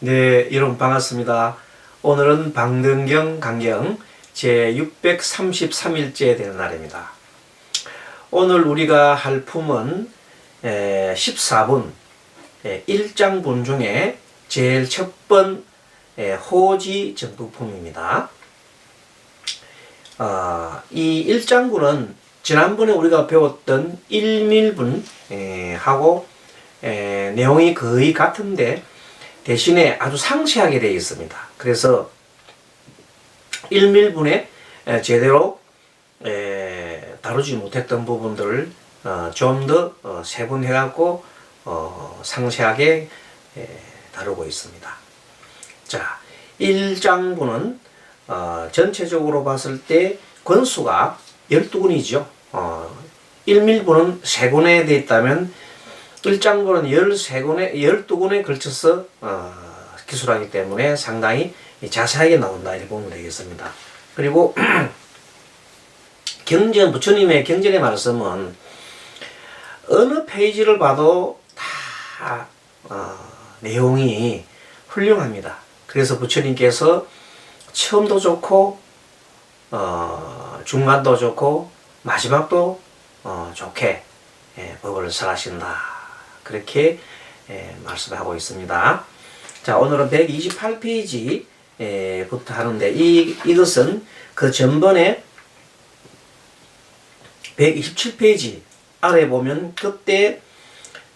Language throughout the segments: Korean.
네, 여러분 반갑습니다. 오늘은 방등경 강경 제633일째 되는 날입니다. 오늘 우리가 할 품은 14분 1장분 중에 제일 첫번 호지 정도품입니다. 이 1장분은 지난번에 우리가 배웠던 1밀분 하고 내용이 거의 같은데 대신에 아주 상세하게 되어 있습니다. 그래서 1밀분에 제대로 다루지 못했던 부분들을 좀 더 세분해 갖고 상세하게 다루고 있습니다. 자, 1장분은 전체적으로 봤을 때 권수가 12군이죠. 1밀분은 3군에 되어 있다면 1장분은 12군에 걸쳐서 기술하기 때문에 상당히 자세하게 나온다 이렇게 보면 되겠습니다. 그리고 경전, 부처님의 경전의 말씀은 어느 페이지를 봐도 다 내용이 훌륭합니다. 그래서 부처님께서 처음도 좋고 중간도 좋고 마지막도 좋게 법을 설하신다. 그렇게 말씀하고 있습니다. 자, 오늘은 128페이지부터 하는데 이것은 그 전번에 127페이지 아래 보면 그때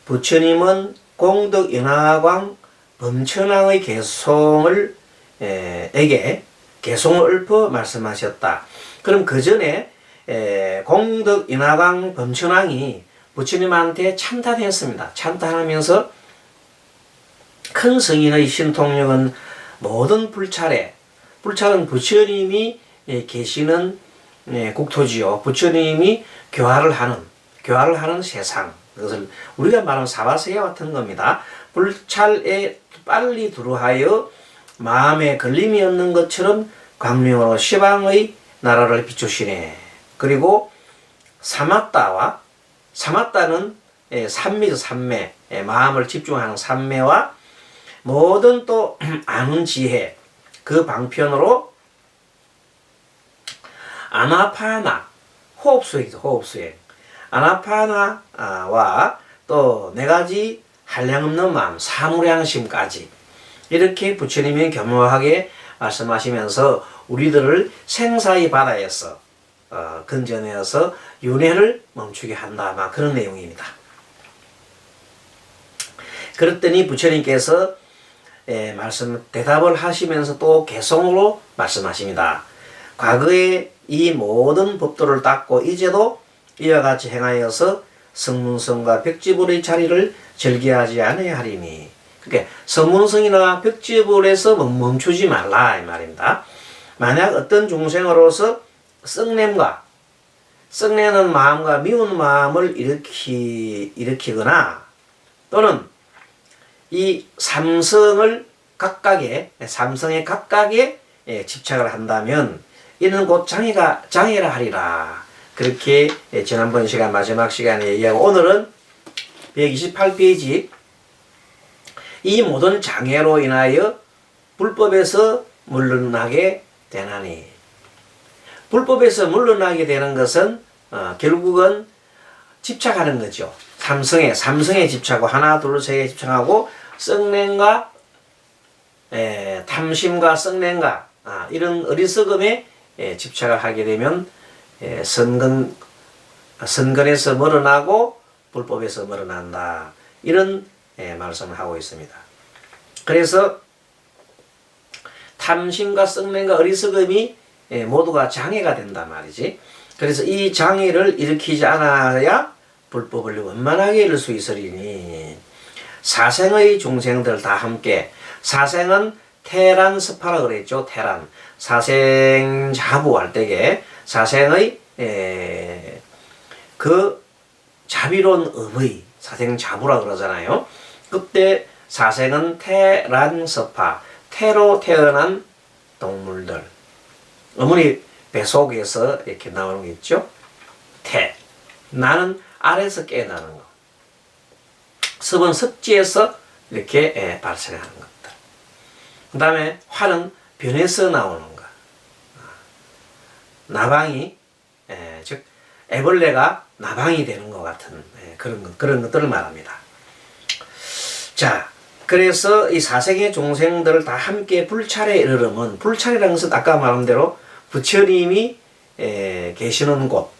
부처님은 공덕 연화광 범천왕의 개송을 읊어 말씀하셨다. 그럼 그 전에 공덕 연화광 범천왕이 부처님한테 찬탄했습니다. 찬탄하면서 큰 성인의 신통력은 모든 불찰은 부처님이 계시는 국토지요. 부처님이 교화를 하는 세상. 그것을 우리가 말하는 사바세계와 같은 겁니다. 불찰에 빨리 두루하여 마음에 걸림이 없는 것처럼 광명으로 시방의 나라를 비추시네. 그리고 사마따는 삼미죠. 삼매. 마음을 집중하는 삼매와 모든 또 아는 지혜 그 방편으로 아나파나 호흡수행이죠. 호흡수행. 아나파나와 또 4가지 한량없는 마음 사무량심까지 이렇게 부처님이 교묘하게 말씀하시면서 우리들을 생사의 바다에서 건져내어서 윤회를 멈추게 한다. 막 그런 내용입니다. 그랬더니 부처님께서 대답을 하시면서 또 개성으로 말씀하십니다. 과거에 이 모든 법도를 닦고 이제도 이와 같이 행하여서 성문성과 벽지불의 자리를 절개하지 않아야 하리니. 그러니까 성문성이나 벽지불에서 멈추지 말라 이 말입니다. 만약 어떤 중생으로서 썩내는 마음과 미운 마음을 일으키거나 또는 이 삼성에 각각에 집착을 한다면 이는 곧 장애라 하리라. 그렇게 지난번 마지막 시간에 얘기하고 오늘은 128페이지 이 모든 장애로 인하여 불법에서 물러나게 되나니. 불법에서 물러나게 되는 것은 결국은 집착하는 거죠. 삼성에 집착하고 하나 둘 셋에 집착하고 썩냄과 탐심과 썩냄과 이런 어리석음에 집착을 하게 되면 선근에서 멀어나고 불법에서 멀어난다. 이런 말씀을 하고 있습니다. 그래서 탐심과 썩냄과 어리석음이 모두가 장애가 된단 말이지. 그래서 이 장애를 일으키지 않아야 불법을 원만하게 이룰 수 있으리니 사생의 중생들 다 함께 사생은 태란스파라 그랬죠. 태란 사생 자부할 때에 사생의 그 자비로운 의의 사생 자부라 그러잖아요. 그때 사생은 태란스파 태로 태어난 동물들 어머니 뱃속에서 이렇게 나오는 게 있죠. 태 나는 아래에서 깨어나는 거. 습은 습지에서 이렇게 발생하는 것들. 그 다음에 화는 변해서 나오는 것. 나방이, 즉 애벌레가 나방이 되는 것 같은 그런 것들을 말합니다. 자, 그래서 이 사생의 중생들을 다 함께 불찰에 이르르면, 불찰이라는 것은 아까 말한 대로 부처님이 계시는 곳,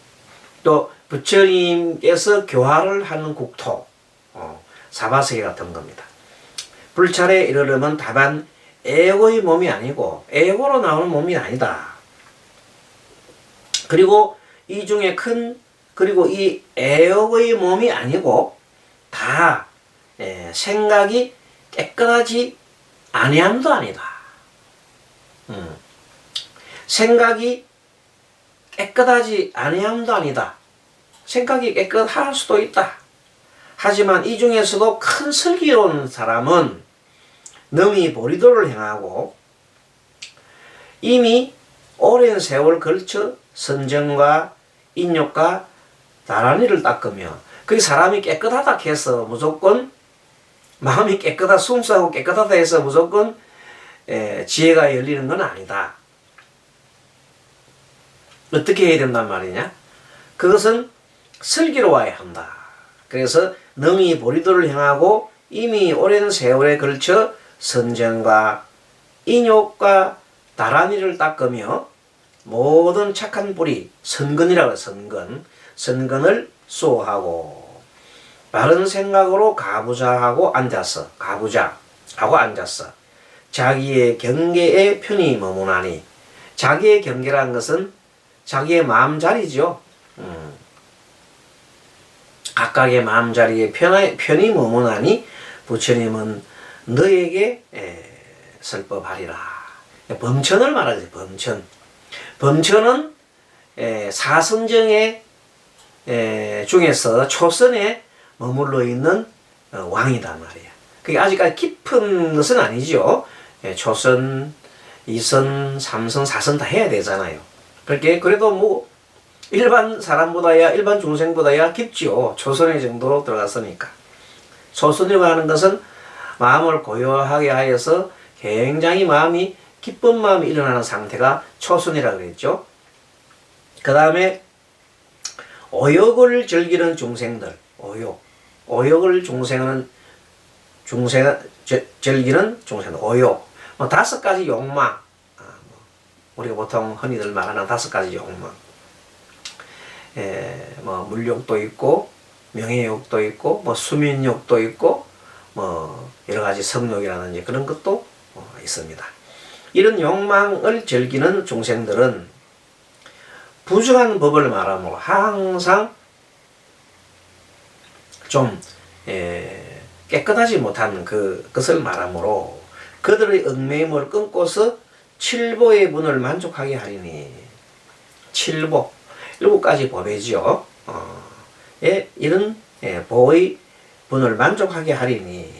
또 부처님께서 교화를 하는 국토, 사바세계 같은 겁니다. 불찰에 이르르면 다만 애고의 몸이 아니고 애고로 나오는 몸이 아니다. 그리고 이 중에 그리고 이 애역의 몸이 아니고 다 생각이 깨끗하지 아니함도 아니다. 생각이 깨끗하지 아니함도 아니다. 생각이 깨끗할 수도 있다. 하지만 이 중에서도 큰 슬기로운 사람은 능히 보리도를 행하고 이미 오랜 세월 걸쳐 선정과 인욕과 나란히를 닦으며, 그 사람이 깨끗하다 해서 무조건 마음이 깨끗하다, 순수하고 깨끗하다 해서 무조건 지혜가 열리는 건 아니다. 어떻게 해야 된단 말이냐? 그것은 슬기로워야 한다. 그래서 능히 보리도를 행하고 이미 오랜 세월에 걸쳐 선정과 인욕과 나란히를 닦으며 모든 착한 뿌리, 선근이라고 해요. 선근을 수호하고 바른 생각으로 가부좌하고 앉았어. 자기의 경계에 편히 머무나니, 자기의 경계라는 것은 자기의 마음자리죠. 각각의 마음자리에 편히 머무나니 부처님은 너에게 설법하리라. 범천을 말하지. 범천은 사선정의 중에서 초선에 머물러 있는 왕이단 말이야. 그게 아직까지 깊은 것은 아니죠. 초선, 2선, 3선, 4선 다 해야 되잖아요. 그래도 뭐 일반 중생보다야 깊지요. 초선의 정도로 들어갔으니까. 초선이라고 하는 것은 마음을 고요하게 하여서 굉장히 기쁜 마음이 일어나는 상태가 초선이라고 그랬죠. 그 다음에 오욕을 즐기는 중생들, 오욕을 즐기는 중생들, 오욕. 5가지 욕망, 우리가 보통 흔히들 말하는 5가지 욕망. 물욕도 있고, 명예욕도 있고, 수민욕도 있고, 여러가지 성욕이라든지 그런 것도 있습니다. 이런 욕망을 즐기는 중생들은 부정한 법을 말하므로 항상 좀 깨끗하지 못한 그것을 말하므로 그들의 얽매임을 끊고서 7보의 분을 만족하게 하리니, 7보, 7가지 법이죠. 이런 보의 분을 만족하게 하리니,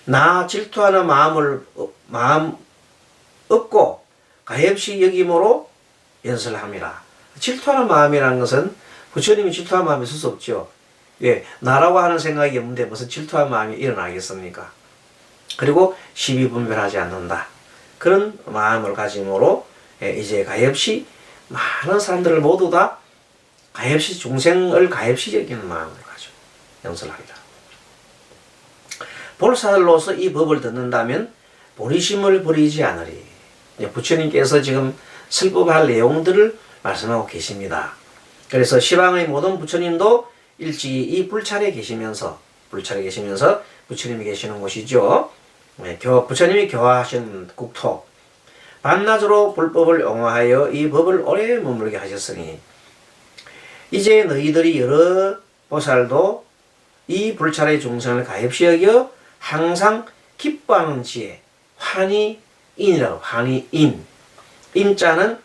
나 질투하는 마음 없고 가엾이 여김으로 연설함이라. 질투하는 마음이라는 것은 부처님이 질투하는 마음이 있을 수 없죠. 나라고 하는 생각이 없는데 무슨 질투하는 마음이 일어나겠습니까? 그리고 시비분별하지 않는다. 그런 마음을 가짐으로 이제 가엾이 많은 사람들을 모두 다 중생을 가엾이 여기는 마음을 가지고 연설하리라. 볼사들로서 이 법을 듣는다면 보리심을 버리지 않으리. 부처님께서 지금 설법할 내용들을 말씀하고 계십니다. 그래서 시방의 모든 부처님도 일찍이 이 불찰에 계시면서 부처님이 계시는 곳이죠. 부처님이 교화하신 국토, 밤낮으로 불법을 옹호하여 이 법을 오래 머물게 하셨으니 이제 너희들이 여러 보살도 이 불찰의 중생을 가엾이 여겨 항상 기뻐하는 지혜, 환희인이라고. 환희인, 인자는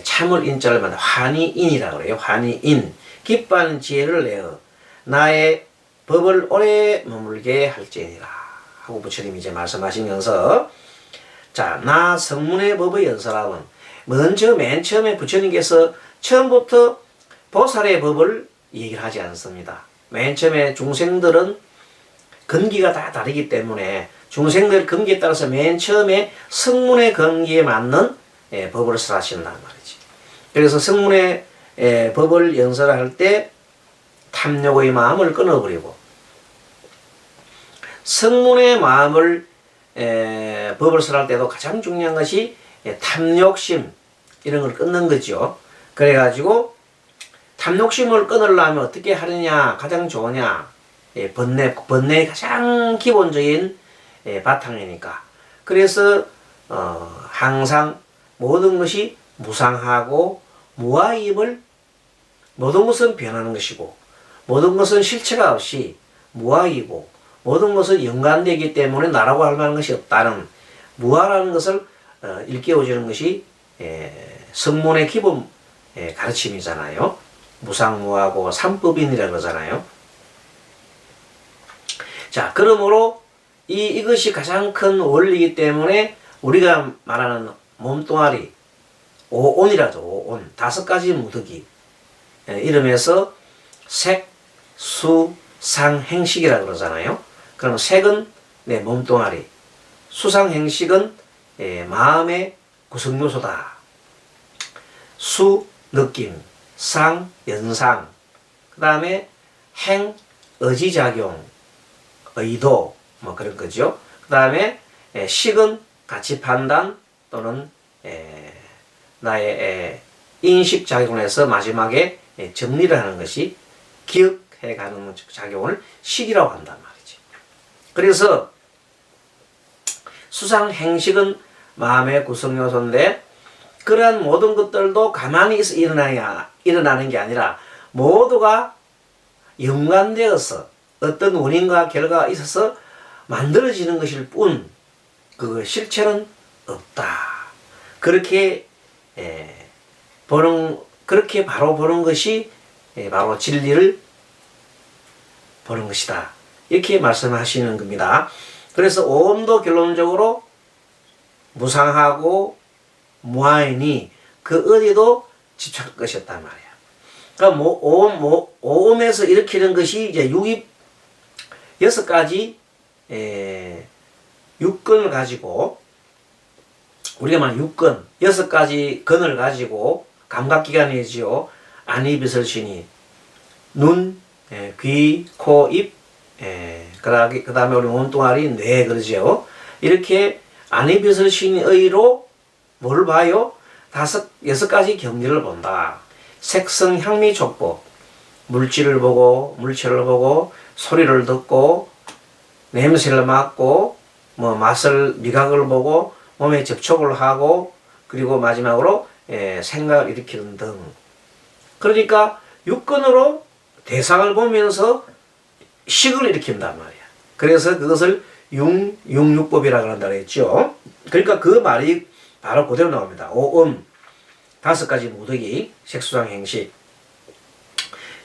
참을 인자를 말해 환희인이라고 그래요. 환희인, 기뻐하는 지혜를 내어 나의 법을 오래 머물게 할지니라 하고 부처님이 이제 말씀하시면서, 자, 나 성문의 법의 연설함은 맨 처음에 부처님께서 처음부터 보살의 법을 얘기를 하지 않습니다. 맨 처음에 중생들은 근기가 다 다르기 때문에 중생들 근기에 따라서 맨 처음에 성문의 근기에 맞는 법을 설하신단 말이지. 그래서 성문의 법을 연설할 때 탐욕의 마음을 끊어버리고 성문의 마음을 법을 설할 때도 가장 중요한 것이 탐욕심 이런 걸 끊는 거죠. 그래가지고 탐욕심을 끊으려면 어떻게 하느냐 가장 좋으냐 번뇌의 가장 기본적인 바탕이니까. 그래서 항상 모든 것이 무상하고 무아임을 모든 것은 변하는 것이고 모든 것은 실체가 없이 무아이고 모든 것은 연관되기 때문에 나라고 할 만한 것이 없다는 무아라는 것을 일깨워주는 것이 성문의 기본 가르침이잖아요. 무상무하고 삼법인이라고 그러잖아요. 자, 그러므로 이것이 가장 큰 원리이기 때문에 우리가 말하는 몸뚱아리 오온이라죠. 오온 다섯 가지 무더기 이름에서 색, 수, 상, 행식이라고 그러잖아요. 그럼 색은 내 몸뚱아리, 수상, 행식은 마음의 구성요소다. 수, 느낌, 상, 연상, 그 다음에 행, 의지작용, 의도 뭐 그런 거죠. 그 다음에 식은 가치 판단 또는 나의 인식작용을 해서 마지막에 정리를 하는 것이 기억해가는 작용을 식이라고 한단 말이지. 그래서 수상 행식은 마음의 구성요소인데 그러한 모든 것들도 가만히 있어 일어나는 게 아니라 모두가 연관되어서 어떤 원인과 결과가 있어서 만들어지는 것일 뿐 그 실체는 없다. 그렇게 그렇게 바로 보는 것이 바로 진리를 보는 것이다. 이렇게 말씀하시는 겁니다. 그래서 오음도 결론적으로 무상하고 무아이니 그 어디도 집착할 것이었단 말이야. 그러니까 오음에서 일으키는 것이 이제 여섯 가지 육근을 가지고 우리가 말하는 육근 여섯 가지 근을 가지고 감각기관이지요. 안이비설신이 눈, 귀, 코, 입, 그 다음에 우리 몸뚱아리, 뇌 그러죠. 이렇게 안이비설신의로 뭘 봐요? 여섯 가지 경리를 본다. 색성, 향미, 촉법, 물질을 보고 물체를 보고 소리를 듣고 냄새를 맡고 뭐 맛을 미각을 보고 몸에 접촉을 하고 그리고 마지막으로 생각을 일으키는 등. 그러니까 육근으로 대상을 보면서 식을 일으킨단 말이야. 그래서 그것을 육육법이라고 한다고 했죠. 그러니까 그 말이 바로 그대로 나옵니다. 오음 다섯 가지 무더기 색수상 행식.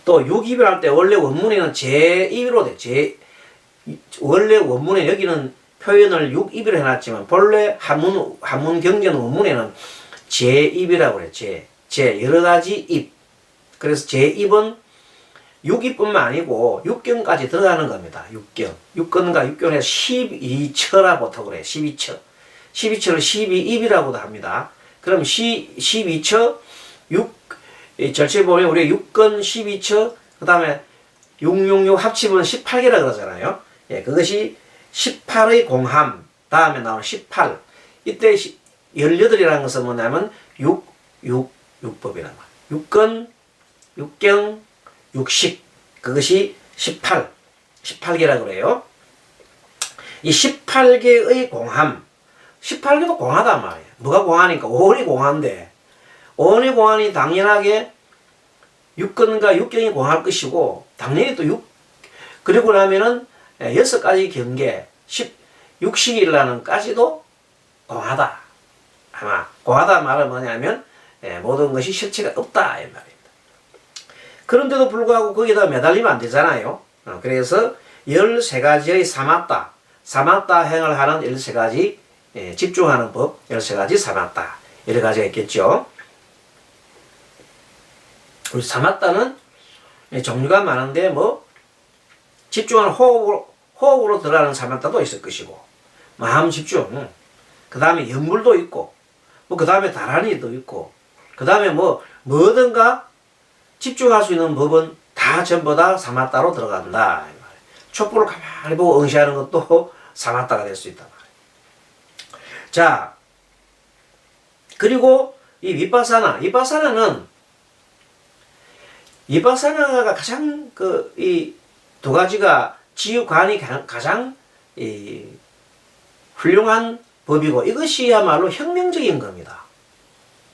또 육입을 할 때 원래 원문에는 제1로 돼. 원래 원문에 여기는 표현을 육입을 해놨지만 본래 한문 경전 원문에는 제입이라고 그래. 제 여러 가지 입. 그래서 제입은 육입뿐만 아니고 육경까지 들어가는 겁니다. 육경. 육근과 육경에서 12처라 보통 그래. 12처. 12처를 12입이라고도 합니다. 그럼 12처 절체 보면 우리가 육근 12처 그 다음에 666 합치면 18개라 그러잖아요. 그것이 18의 공함 다음에 나오는 18 이때 18이라는 것은 뭐냐면 육법이란 말이에요. 육근, 육경, 육식 그것이 18개라 그래요. 이 18개의 공함 18개도 공하단 말이에요. 뭐가 공하니까 오온이 공한데 오온이 공하니 당연하게 육근과 육경이 공할 것이고 당연히 또 그리고 나면은 여섯 가지 경계 16식이라는까지도 공하다. 아마 공하다 말은 뭐냐면 모든 것이 실체가 없다 이 말입니다. 그런데도 불구하고 거기다 매달리면 안 되잖아요. 그래서 13가지의 사마타 행을 하는 13가지 집중하는 법 13가지 사마타 여러 가지가 있겠죠. 우리 사마타는 종류가 많은데 뭐 집중하는 호흡으로 들어가는 사마타도 있을 것이고 마음 집중. 그 다음에 연물도 있고, 뭐 그 다음에 다란이도 있고, 그 다음에 뭐 뭐든가 집중할 수 있는 법은 다 전부 다 사마타로 들어간다. 촛불을 가만히 보고 응시하는 것도 사마타가 될 수 있단 말이에요. 자, 그리고 이 비파사나가 가장 이 두 가지가 지유관이 가장 훌륭한 법이고 이것이야말로 혁명적인 겁니다.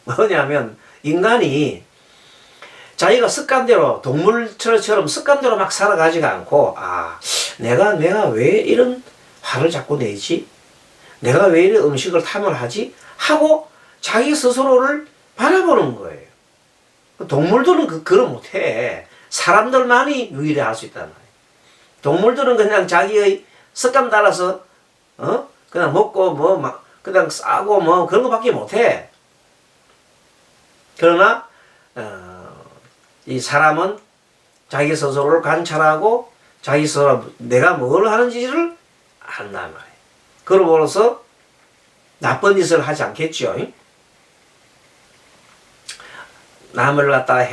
뭐냐면 인간이 자기가 습관대로 동물처럼 습관대로 막 살아가지가 않고 내가 왜 이런 화를 자꾸 내지? 내가 왜 이런 음식을 탐을 하지? 하고 자기 스스로를 바라보는 거예요. 동물들은 그걸 못해. 사람들만이 유일히 할 수 있단 말이에요. 동물들은 그냥 자기의 습관 따라서 그냥 먹고 그냥 싸고 그런 거밖에 못해. 그러나 이 사람은 자기 스스로를 관찰하고 자기 스스로 내가 뭘 하는지를 안단 말이에요. 그러므로서 나쁜 짓을 하지 않겠죠. 남을 갖다가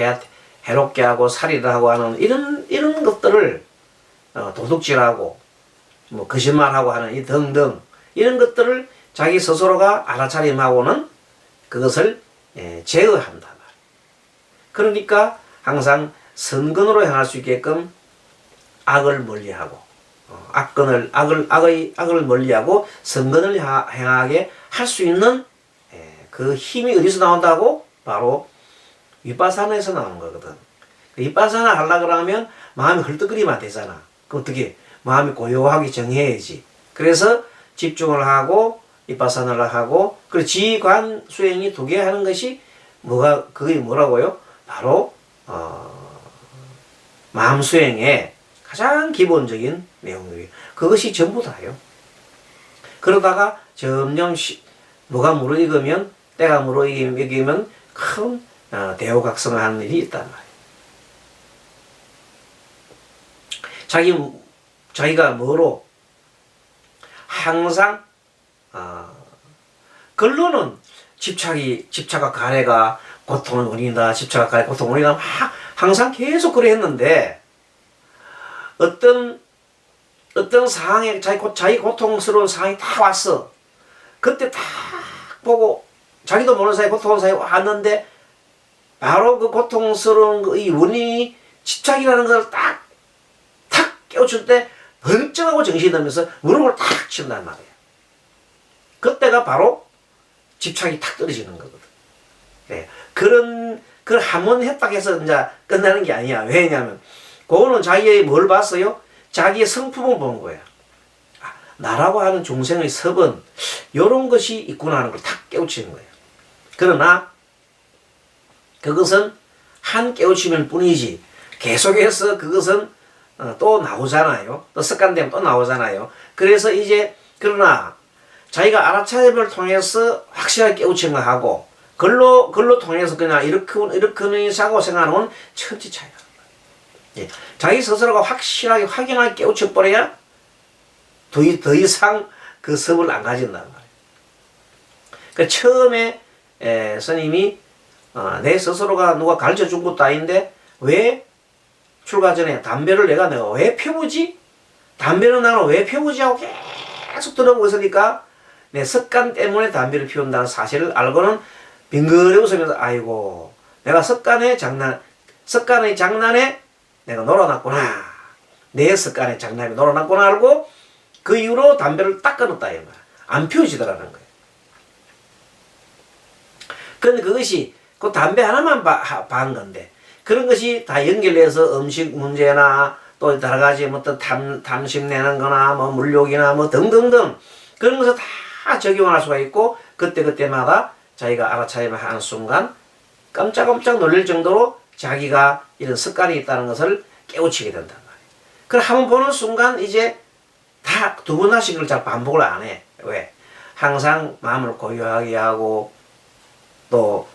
해롭게 하고 살인을 하고 하는 이런 것들을 도둑질하고 뭐 거짓말하고 하는 이 등등 이런 것들을 자기 스스로가 알아차림하고는 그것을 제어한다. 그러니까 항상 선근으로 향할 수 있게끔 악을 멀리하고 악을 멀리하고 선근을 향하게 할 수 있는 그 힘이 어디서 나온다고? 바로 위파사나에서 나오는 거거든. 위파사나 하려고 그러면 마음이 헐떡거리면 안 되잖아. 그 어떻게 마음이 고요하게 정해야지. 그래서 집중을 하고 위파사나를 하고 그리고 지관 수행이 두 개 하는 것이 그게 뭐라고요? 바로 마음 수행의 가장 기본적인 내용들이에요. 그것이 전부 다예요. 그러다가 점점 뭐가 무르익으면 때가 무르익으면 큰 대우각성을 하는 일이 있단 말이에요. 자기가 뭐로 항상 결론은 집착과 가래가 고통을 원인이다. 집착과 가래 고통을 원인이다. 항상 계속 그래 했는데 어떤 상황에 자기 고통스러운 상황이 다 왔어. 그때 딱 보고 자기도 모르는 사이에 고통스러운 상황이 왔는데 바로 그 고통스러운 이 원인이 집착이라는 걸 탁 깨우칠 때 번쩍하고 정신이 들면서 무릎을 탁 친단 말이에요. 그때가 바로 집착이 탁 떨어지는 거거든. 네. 그걸 한 번 했다 해서 이제 끝나는 게 아니야. 왜냐면 그거는 자기의 뭘 봤어요? 자기의 성품을 본 거야. 나라고 하는 중생의 섭은 이런 것이 있구나 하는 걸 탁 깨우치는 거예요. 그러나 그것은 한 깨우침일 뿐이지 계속해서 그것은 또 나오잖아요. 또 습관되면 또 나오잖아요. 그래서 이제 그러나 자기가 알아차림을 통해서 확실하게 깨우친 거 하고 글로 통해서 그냥 이렇게 사고 생각하는 건 천지 차이가. 예. 자기 스스로가 확실하게 확연하게 깨우쳐버려야 더 이상 그 섭을 안 가진단 말이에요. 그 처음에 스님이 내 스스로가 누가 가르쳐 준 것도 아닌데 왜 출가 전에 담배를 내가 왜 피우지? 담배는 나는 왜 피우지? 하고 계속 들어보고 있으니까 내 습관 때문에 담배를 피운다는 사실을 알고는 빙그레 웃으면서 아이고 내가 습관의 장난에 내가 놀아놨구나. 내 습관의 장난에 놀아놨구나 알고 그 이후로 담배를 딱 끊었다 이 말. 안 피우지더라는 거예요. 그런데 그것이 그 담배 하나만 반 건데 그런 것이 다 연결돼서 음식 문제나 또 여러 가지 어떤 탐심 내는 거나 뭐 물욕이나 뭐 등등등 그런 것을 다 적용할 수가 있고 그때마다 자기가 알아차림을 하는 순간 깜짝깜짝 놀랄 정도로 자기가 이런 습관이 있다는 것을 깨우치게 된단 말이에요. 그걸 한번 보는 순간 이제 다 두 번 하씩 그걸 잘 반복을 안 해. 왜? 항상 마음을 고요하게 하고 또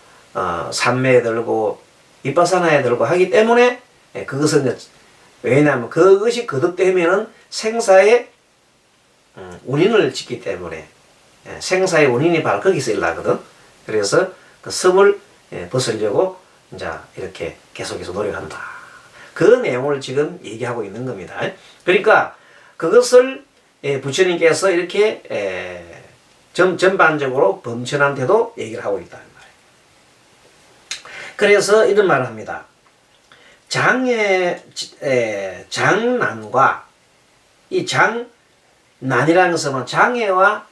삼매에 들고 위파사나에 들고 하기 때문에 그것은 왜냐하면 그것이 거듭되면은 생사의 운인을 짓기 때문에 생사의 운인이 바로 거기서 일어나거든. 그래서 그 섭을 벗으려고 이제 이렇게 계속해서 노력한다. 그 내용을 지금 얘기하고 있는 겁니다. 그러니까 그것을 부처님께서 이렇게 전반적으로 범천한테도 얘기를 하고 있다는 말이에요. 그래서 이런 말을 합니다. 장난과 이 장난이라는 것은 장애와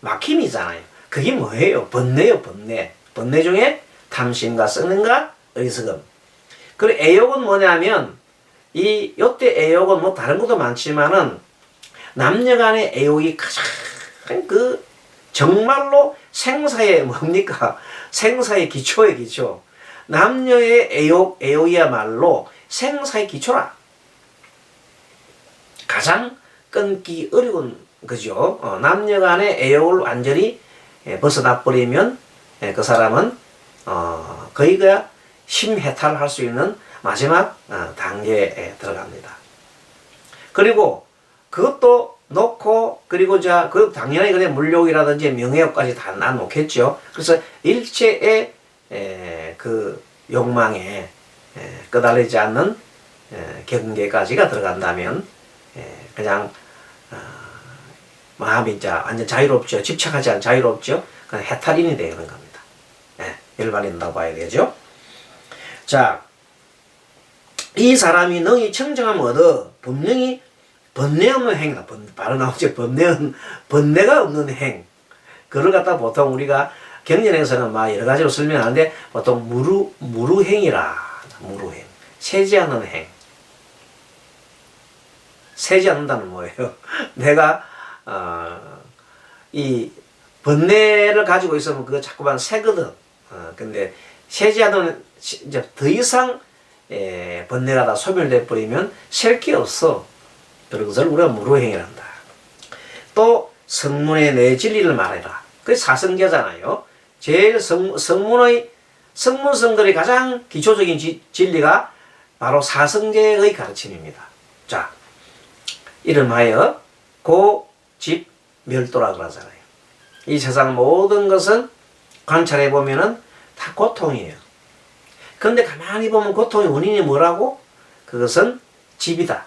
막힘이잖아요. 그게 뭐예요? 번뇌요, 번뇌. 번뇌 중에 탐심과 썩는과 어리석음. 그리고 애욕은 뭐냐면 요때 애욕은 뭐 다른 것도 많지만은 남녀 간의 애욕이 가장 정말로 생사의 뭡니까? 생사의 기초의 기초. 남녀의 애욕이야말로 생사의 기초라. 가장 끊기 어려운 거죠. 남녀 간의 애욕을 완전히 벗어나 버리면 그 사람은 거의가 심해탈을 할 수 있는 마지막 단계에 들어갑니다. 그리고 그것도 놓고 그리고 그 당연히 그냥 물욕이라든지 명예욕까지 다 놓겠죠. 그래서 일체의 그 욕망에 끄달리지 않는 경계까지가 들어간다면 그냥 마음이 이제 완전 자유롭죠. 집착하지 않은 자유롭죠. 그냥 해탈인이 되는 겁니다. 일반인이라고 봐야 되죠. 자, 이 사람이 능히 청정함 얻어 분명히 번뇌 없는 행이다. 바로 나오죠. 번뇌가 없는 행. 그걸 갖다 보통 우리가 경전에서는 막 여러 가지로 설명하는데 보통 무루행이라. 무루행. 세지 않는 행. 세지 않는다는 뭐예요? 내가 이 번뇌를 가지고 있으면 그거 자꾸만 세거든. 근데 세지 않는 이제 더 이상 번뇌가 다 소멸돼 버리면 셀 게 없어. 그런 것을 우리가 무루행이란다. 또 성문의 내 진리를 말해라. 그게 사성계잖아요. 제일 성문성들의 가장 기초적인 진리가 바로 사성계의 가르침입니다. 자, 이름하여 고집멸도라 그러잖아요. 이 세상 모든 것은 관찰해 보면은 다 고통이에요. 그런데 가만히 보면 고통의 원인이 뭐라고? 그것은 집이다.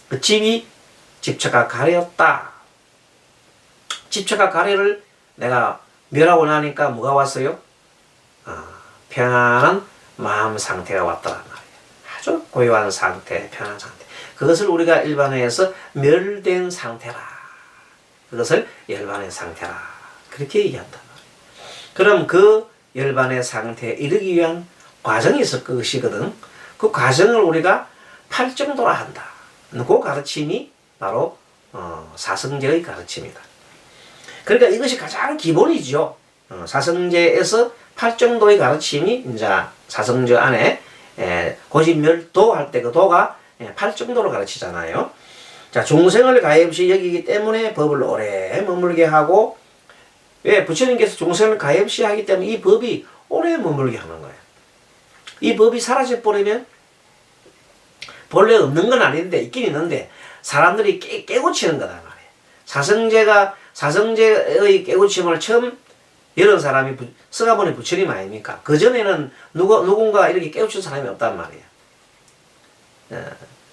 그 집이 집착과 가래였다. 집착과 가래를 내가 멸하고 나니까 뭐가 왔어요? 편안한 마음 상태가 왔다는 말이에요. 아주 고요한 상태, 편안한 상태. 그것을 우리가 일반화해서 멸된 상태라. 그것을 열반의 상태라. 그렇게 얘기한단 말이에요. 그럼 그 열반의 상태에 이르기 위한 과정이 있을 것이거든. 그 과정을 우리가 팔정도라 한다. 그 가르침이 바로 사성제의 가르침이다. 그러니까 이것이 가장 기본이죠. 사성제에서 팔정도의 가르침이 이제 사성제 안에 고집멸도 할 때 그 도가 팔정도로 가르치잖아요. 자, 중생을 가엾이 여기기 때문에 법을 오래 머물게 하고, 왜 부처님께서 중생을 가엾이 하기 때문에 이 법이 오래 머물게 하는 거예요. 이 법이 사라져 버리면 본래 없는 건 아닌데 있긴 있는데 사람들이 깨우치는 거다 말이에요. 사성제의 깨우침을 처음 이런 사람이 서가모니 부처님 아닙니까? 그 전에는 누군가 이렇게 깨우친 사람이 없단 말이에요.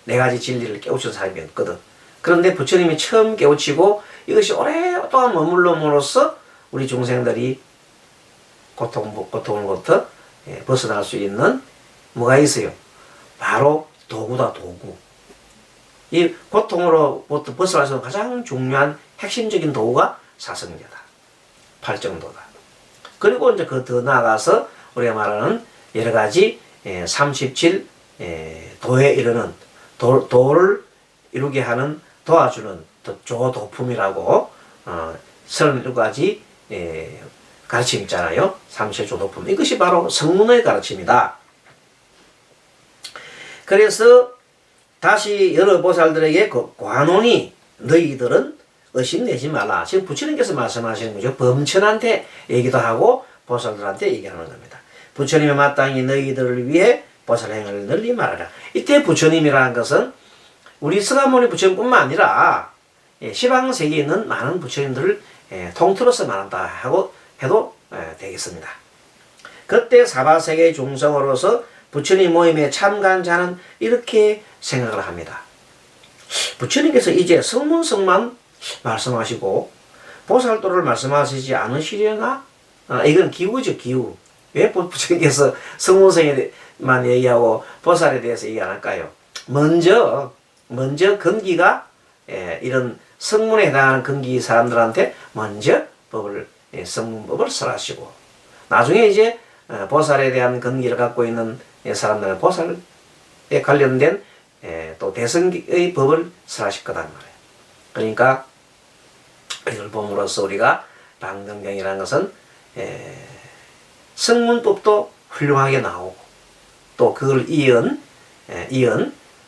네 가지 진리를 깨우친 사람이 없거든. 그런데 부처님이 처음 깨우치고 이것이 오랫동안 머물러므로써 우리 중생들이 고통으로부터 벗어날 수 있는 뭐가 있어요? 바로 도구다, 도구. 이 고통으로부터 벗어날 수 있는 가장 중요한 핵심적인 도구가 사성제다. 팔정도다. 그리고 이제 그 더 나아가서 우리가 말하는 여러 가지 37 도에 이르는 도를 이루게 하는 도와주는 조도품이라고 37가지 가르침 있잖아요. 37조도품. 이것이 바로 성문의 가르침이다. 그래서 다시 여러 보살들에게 관원이 너희들은 의심내지 말라. 지금 부처님께서 말씀하시는 거죠. 범천한테 얘기도 하고 보살들한테 얘기하는 겁니다. 부처님의 마땅히 너희들을 위해 보살행을 널리 말하라. 이때 부처님이라는 것은 우리 서가모니 부처님뿐만 아니라 시방 세계에 있는 많은 부처님들을 통틀어서 말한다 하고 해도 되겠습니다. 그때 사바세계 중성으로서 부처님 모임에 참가한 자는 이렇게 생각을 합니다. 부처님께서 이제 성문성만 말씀하시고 보살도를 말씀하시지 않으시려나? 이건 기우죠, 기우. 왜 부처님께서 성문성에만 얘기하고 보살에 대해서 얘기 안 할까요? 먼저 근기가 이런 성문에 해당하는 근기 사람들한테 먼저 성문법을 설하시고 나중에 이제 보살에 대한 근기를 갖고 있는 사람들은 보살에 관련된 또 대승의 법을 설하실 거단 말이에요. 그러니까 이걸 봄으로써 우리가 방등경이라는 것은 성문법도 훌륭하게 나오고 또 그걸 이은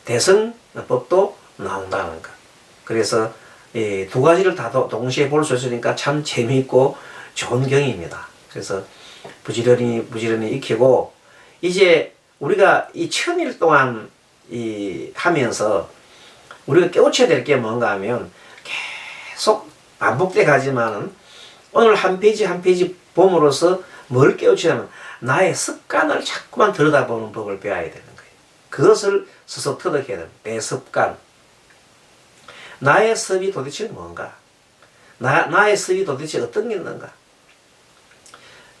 대승법도 나온다는 것. 그래서 이 두 가지를 다 동시에 볼 수 있으니까 참 재미있고 좋은 경입니다. 그래서 부지런히 익히고 이제 우리가 이 1000일 동안 하면서 우리가 깨우쳐야 될 게 뭔가 하면 계속 반복돼 가지만은 오늘 한 페이지 한 페이지 봄으로써 뭘 깨우치냐면 나의 습관을 자꾸만 들여다보는 법을 배워야 되는 거예요. 그것을 스스로 터득해야 됩니다. 내 습관. 나의 습이 도대체 뭔가? 나의 습이 도대체 어떤 게 있는가?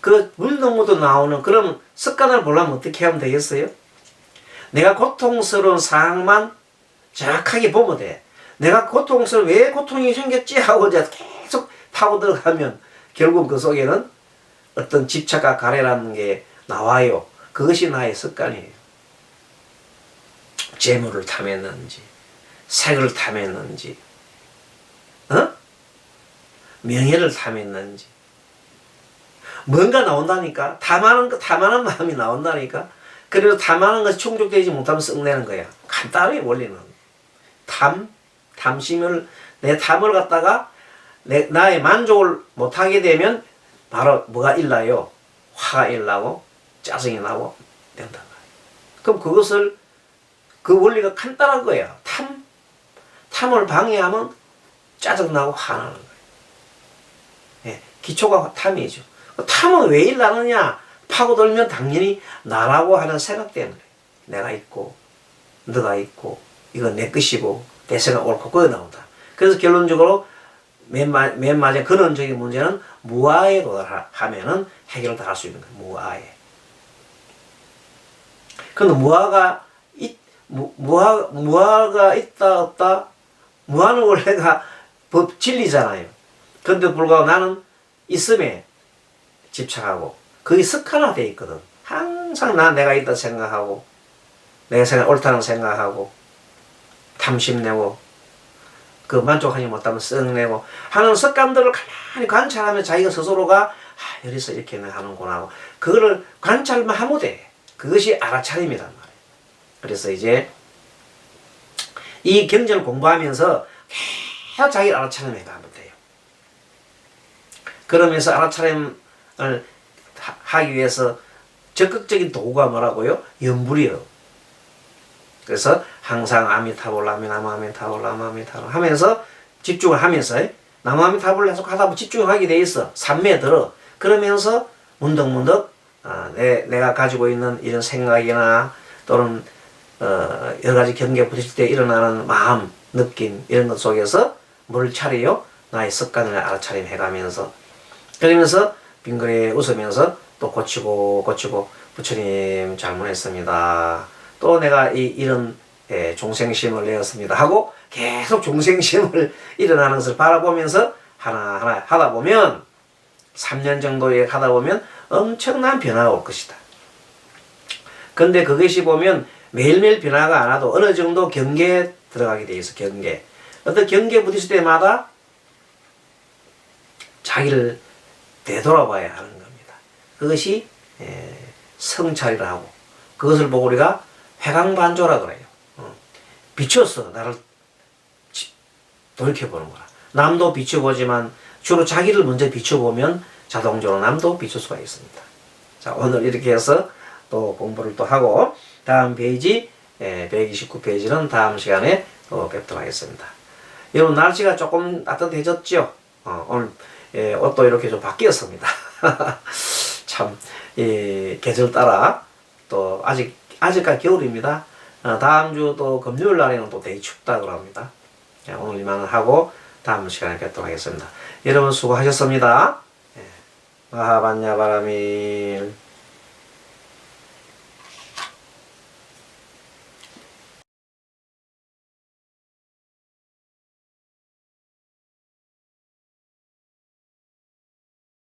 그 물동무도 나오는 그런 습관을 보려면 어떻게 하면 되겠어요? 내가 고통스러운 상황만 정확하게 보면 돼. 내가 왜 고통이 생겼지 하고 이제 계속 파고 들어가면 결국 그 속에는 어떤 집착과 가래라는 게 나와요. 그것이 나의 습관이에요. 재물을 탐했는지, 색을 탐했는지, 명예를 탐했는지, 뭔가 나온다니까. 탐하는 마음이 나온다니까. 그래도 탐하는 것이 충족되지 못하면 썩내는 거야. 간단해 원리는. 탐심을 내 탐을 갖다가 나의 만족을 못하게 되면 바로 뭐가 일나요? 화가 일나고 짜증이 나고 된다. 그럼 그 원리가 간단한 거야. 탐을 방해하면 짜증나고 화나는 거예요. 기초가 탐이죠. 탐은 왜 일나느냐? 파고들면 당연히 나라고 하는 생각 때문에. 내가 있고 너가 있고 이건 내 것이고 내 생각 옳고 그거 나온다. 그래서 결론적으로 맨 마지막 근원적인 문제는 무아에 도달하면은 해결을 다 할 수 있는 거예요. 무아에. 근데 무아가 있다 없다? 무아는 원래가 진리잖아요. 그런데 불구하고 나는 있음에 집착하고 그게 습관화되어 있거든. 항상 내가 있다 생각하고 내 생각 옳다는 생각하고 탐심내고 그 만족하지 못하면 썩내고 하는 습관들을 가만히 관찰하면 자기가 스스로가 여기서 이렇게 하는구나 하고 그거를 관찰만 하면 돼. 그것이 알아차림이란 말이에요. 그래서 이제 이 경전을 공부하면서 계속 자기를 알아차림해 가면 돼요. 그러면서 알아차림을 하기 위해서 적극적인 도구가 뭐라고요? 염불이요. 그래서 항상 아미타불 하면서 집중을 하면서 나무 아미타불 계속 하다 보면 집중하게 돼 있어. 삼매에 들어. 그러면서 문득문득 내가 가지고 있는 이런 생각이나 또는 여러 가지 경계에 부딪힐 때 일어나는 마음, 느낌 이런 것 속에서 뭘 차려요? 나의 습관을 알아차림 해가면서 그러면서 빙그레 웃으면서 또 고치고 부처님 잘못했습니다. 또 내가 이런 중생심을 내었습니다 하고 계속 중생심을 일어나는 것을 바라보면서 하나하나 하다 보면 3년 정도에 하다 보면 엄청난 변화가 올 것이다. 근데 그것이 보면 매일매일 변화가 안 와도 어느 정도 경계에 들어가게 돼 있어. 경계. 어떤 경계에 부딪힐 때마다 자기를 되돌아봐야 하는 겁니다. 그것이 성찰이라 하고 그것을 보고 우리가 회광반조라 그래요. 비춰서 나를 돌이켜보는 거라. 남도 비춰보지만 주로 자기를 먼저 비춰보면 자동적으로 남도 비출 수가 있습니다. 자, 오늘 이렇게 해서 또 공부를 또 하고 다음 페이지 129페이지는 다음 시간에 또 뵙도록 하겠습니다. 여러분 날씨가 조금 따뜻해졌죠? 오늘 옷도 이렇게 좀 바뀌었습니다. 참 계절 따라 또 아직까지 겨울입니다. 다음 주 또 금요일 날에는 또 되게 춥다고 합니다. 오늘 이만 하고 다음 시간에 뵙도록 하겠습니다. 여러분 수고하셨습니다. 마하반야 바라밀